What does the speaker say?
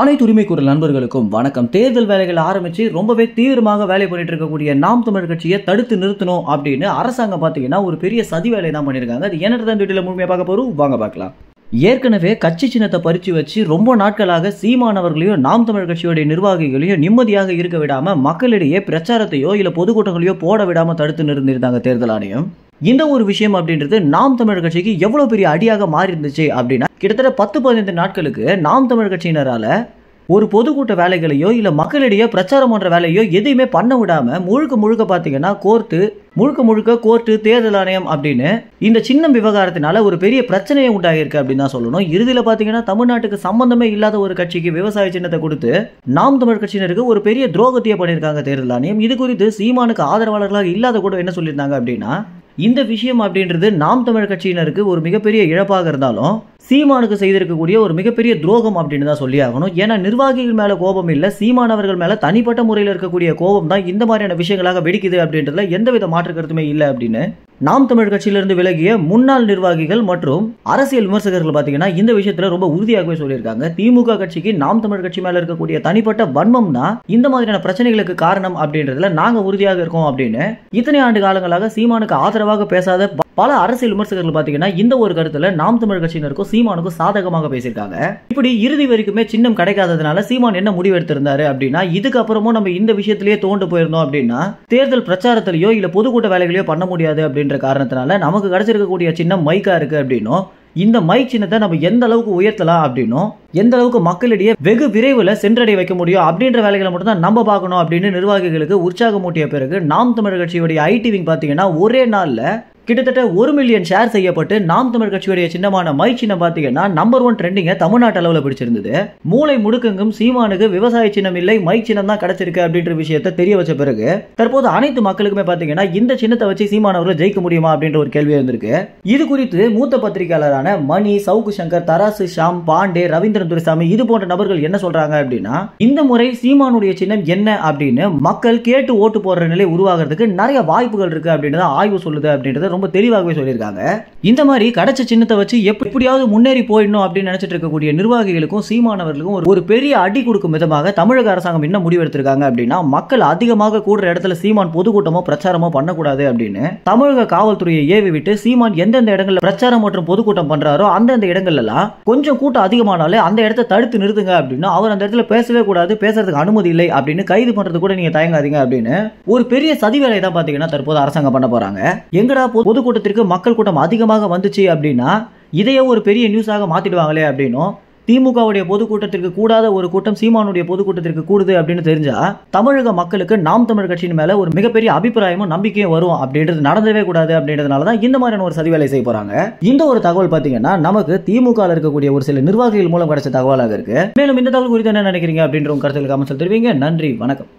அனைத்து உரிமை குரல் நண்பர்களுக்கும் வணக்கம். தேர்தல் வேலைகள் ஆரம்பிச்சு ரொம்பவே தீவிரமாக வேலை பண்ணிட்டு இருக்கக்கூடிய நாம் தமிழர் கட்சியை தடுத்து நிறுத்தணும் அப்படின்னு அரசாங்கம் பாத்தீங்கன்னா ஒரு பெரிய சதி வேலை தான் பண்ணிருக்காங்க. அது என்னதான் வீட்டில் முழுமையா பார்க்க போறோம், வாங்க பார்க்கலாம். ஏற்கனவே கட்சி சின்னத்தை பறிச்சு வச்சு ரொம்ப நாட்களாக சீமானவர்களையும் நாம் தமிழர் கட்சியுடைய நிர்வாகிகளையும் நிம்மதியாக இருக்க விடாம மக்களிடையே பிரச்சாரத்தையோ இல்ல பொதுக்கூட்டங்களையோ போட விடாம தடுத்து நிறுத்திருந்தாங்க தேர்தல் ஆணையம். இந்த ஒரு விஷயம் அப்படின்றது நாம் தமிழர் கட்சிக்கு எவ்வளவு பெரிய அடியாக மாறி இருந்துச்சு அப்படின்னா, கிட்டத்தட்ட 10-15 நாட்களுக்கு நாம் தமிழர் கட்சியினரால ஒரு பொதுக்கூட்ட வேலைகளையோ இல்ல மக்களிடையே பிரச்சாரம் பண்ற வேலையோ எதையுமே பண்ண விடாம முழுக்க பாத்தீங்கன்னா கோர்ட்டு தேர்தல் ஆணையம் அப்படின்னு இந்த சின்ன விவகாரத்தினால ஒரு பெரிய பிரச்சனையை உண்டாகிருக்கு அப்படின்னு தான் சொல்லணும். இறுதியில பாத்தீங்கன்னா தமிழ்நாட்டுக்கு சம்பந்தமே இல்லாத ஒரு கட்சிக்கு விவசாய சின்னத்தை கொடுத்து நாம் தமிழர் கட்சியினருக்கு ஒரு பெரிய துரோகத்தையே பண்ணியிருக்காங்க தேர்தல் ஆணையம். இது குறித்து சீமானுக்கு ஆதரவாளர்களாக இல்லாத கூட என்ன சொல்லியிருந்தாங்க அப்படின்னா, இந்த விஷயம் அப்படின்றது நாம் தமிழர் கட்சியினருக்கு ஒரு மிகப்பெரிய இழப்பாக இருந்தாலும் சீமானுக்கு செய்திருக்கக்கூடிய ஒரு மிகப்பெரிய துரோகம் அப்படின்னு தான் சொல்லி ஆகணும். ஏன்னா நிர்வாகிகள் மேல கோபம் இல்ல, சீமானவர்கள் மேல தனிப்பட்ட முறையில் இருக்கக்கூடிய கோபம் தான் இந்த மாதிரியான விஷயங்களாக வெடிக்குது அப்படின்றதுல எந்தவித மாற்று கருத்துமே இல்லை அப்படின்னு நாம் தமிழர் கட்சியிலிருந்து விலகிய முன்னாள் நிர்வாகிகள் மற்றும் அரசியல் விமர்சகர்கள் பாத்தீங்கன்னா இந்த விஷயத்துல ரொம்ப உறுதியாகவே சொல்லியிருக்காங்க. திமுக கட்சிக்கு நாம் தமிழர் கட்சி மேல இருக்கக்கூடிய தனிப்பட்ட வன்மம் தான் இந்த மாதிரியான பிரச்சனைகளுக்கு காரணம் அப்படின்றதுல நாங்க உறுதியாக இருக்கோம் அப்படின்னு இத்தனை ஆண்டு காலங்களாக சீமானுக்கு ஆதரவாக பேசாத பல அரசியல் விமர்சகர்கள் பாத்தீங்கன்னா இந்த ஒரு கருத்துல நாம் தமிழர் கட்சியினருக்கும் சீமானுக்கும் சாதகமாக பேசியிருக்காங்க. இப்படி இறுதி வரைக்குமே சின்னம் கிடைக்காததுனால சீமான் என்ன முடிவு எடுத்திருந்தாரு அப்படின்னா, இதுக்கப்புறமும் நம்ம இந்த விஷயத்திலேயே தோண்டு போயிருந்தோம் அப்படின்னா தேர்தல் பிரச்சாரத்திலேயோ இல்ல பொதுக்கூட்ட வேலைகளையோ பண்ண முடியாது அப்படின்ற காரணத்தினால நமக்கு கிடைச்சிருக்கக்கூடிய சின்னம் மைக்கா இருக்கு அப்படின்னும், இந்த மைக் சின்னத்தை நம்ம எந்த அளவுக்கு உயர்த்தலாம் அப்படின்னும், எந்த அளவுக்கு மக்களிடையே வெகு விரைவில் சென்றடைய வைக்க முடியும் அப்படின்ற வேலைகளை மட்டும் தான் நம்ம பார்க்கணும் அப்படின்னு நிர்வாகிகளுக்கு உற்சாகமூட்டிய பிறகு நாம் தமிழர் கட்சியுடைய ஐடி விங் பாத்தீங்கன்னா ஒரே நாள்ல கிட்டத்தட்ட 1 மில்லியன் ஷேர் செய்யப்பட்டு நாம் தமிழர் கட்சியுடைய சின்னமான மைக் சின்னம் பாத்தீங்கன்னா நம்பர் 1 ட்ரெண்டிங்க தமிழ்நாட்டு அளவில் பிடிச்சிருந்தது. மூளை முடுக்கெங்கும் சீமானுக்கு விவசாய சின்னம் இல்லை, மைக் சின்னம் தான் கிடைச்சிருக்கு அப்படின்ற விஷயத்தை தெரிய வச்ச பிறகு தற்போது அனைத்து மக்களுக்குமே பாத்தீங்கன்னா இந்த சின்னத்தை வச்சு சீமானவர்கள் ஜெயிக்க முடியுமா அப்படின்ற ஒரு கேள்வி வந்திருக்கு. இது குறித்து மூத்த பத்திரிகையாளரான மணி, சவுக்கு சங்கர், தராசு ஷாம், பாண்டே, ரவீந்திரன் துரைசாமி இது போன்ற நபர்கள் என்ன சொல்றாங்க அப்படின்னா, இந்த முறை சீமானுடைய சின்னம் என்ன அப்படின்னு மக்கள் கேட்டு ஓட்டு போடுற நிலை உருவாகிறதுக்கு நிறைய வாய்ப்புகள் இருக்கு அப்படின்னு ஆய்வு சொல்லுது அப்படின்றது ரொம்ப தெளிவாகவே சொல்லியிருக்காங்க. இந்த மாதிரி கிடைச்ச சின்னத்தை வச்சு எப்படியாவது முன்னேறி போயிடணும் அப்படின்னு நினைச்சிட்டு இருக்கக்கூடிய நிர்வாகிகளுக்கும் சீமானவர்களுக்கும் ஒரு பெரிய அடி கொடுக்கும் விதமாக தமிழக அரசாங்கம் என்ன முடிவெடுத்திருக்காங்க அப்படின்னா, மக்கள் அதிகமாக கூடுற இடத்துல சீமான் பொதுக்கூட்டமோ பிரச்சாரமோ பண்ணக்கூடாது அப்படின்னு தமிழக காவல்துறையை ஏவி விட்டு சீமான் எந்தெந்த இடங்கள்ல பிரச்சாரம் மற்றும் பொதுக்கூட்டம் பண்றாரோ அந்தந்த இடங்கள்ல எல்லாம் கொஞ்சம் கூட்டம் அதிகமானாலே அந்த இடத்தை தடுத்து நிறுத்துங்க அப்படின்னு, அவர் அந்த இடத்துல பேசவே கூடாது, பேசுறதுக்கு அனுமதி இல்லை அப்படின்னு கைது பண்றது கூட நீங்க தயங்காதீங்க அப்படின்னு ஒரு பெரிய சதி வேலை தான் பாத்தீங்கன்னா தற்போது அரசாங்கம் பண்ண போறாங்க. எங்கடா பொதுக்கூட்டத்திற்கு மக்கள் கூட்டம் அதிகமாக வந்துச்சு அப்படின்னா இதையே ஒரு பெரிய நியூஸாக மாத்திடுவாங்களே அப்படின்னும், திமுகவுடைய பொதுக்கூட்டத்திற்கு கூடாத ஒரு கூட்டம் சீமானுடைய பொதுக்கூட்டத்திற்கு கூடுது அப்படின்னு தெரிஞ்சா தமிழக மக்களுக்கு நாம் தமிழர் கட்சியின் மேல ஒரு மிகப்பெரிய அபிப்பிராயமும் நம்பிக்கையும் வரும் அப்படின்றது நடந்தவே கூடாது அப்படின்றதுனாலதான் இந்த மாதிரியான ஒரு சதி வேலை செய்ய போறாங்க. இந்த ஒரு தகவல் பாத்தீங்கன்னா நமக்கு திமுக இருக்கக்கூடிய ஒரு சில நிர்வாகிகள் மூலம் கிடைச்ச தகவலாக இருக்கு. மேலும் இந்த தகவல் குறித்து என்ன நினைக்கிறீங்க அப்படின்ற கருத்துக்கள் கமெண்ட்ஸ் தெரிவிங்க. நன்றி, வணக்கம்.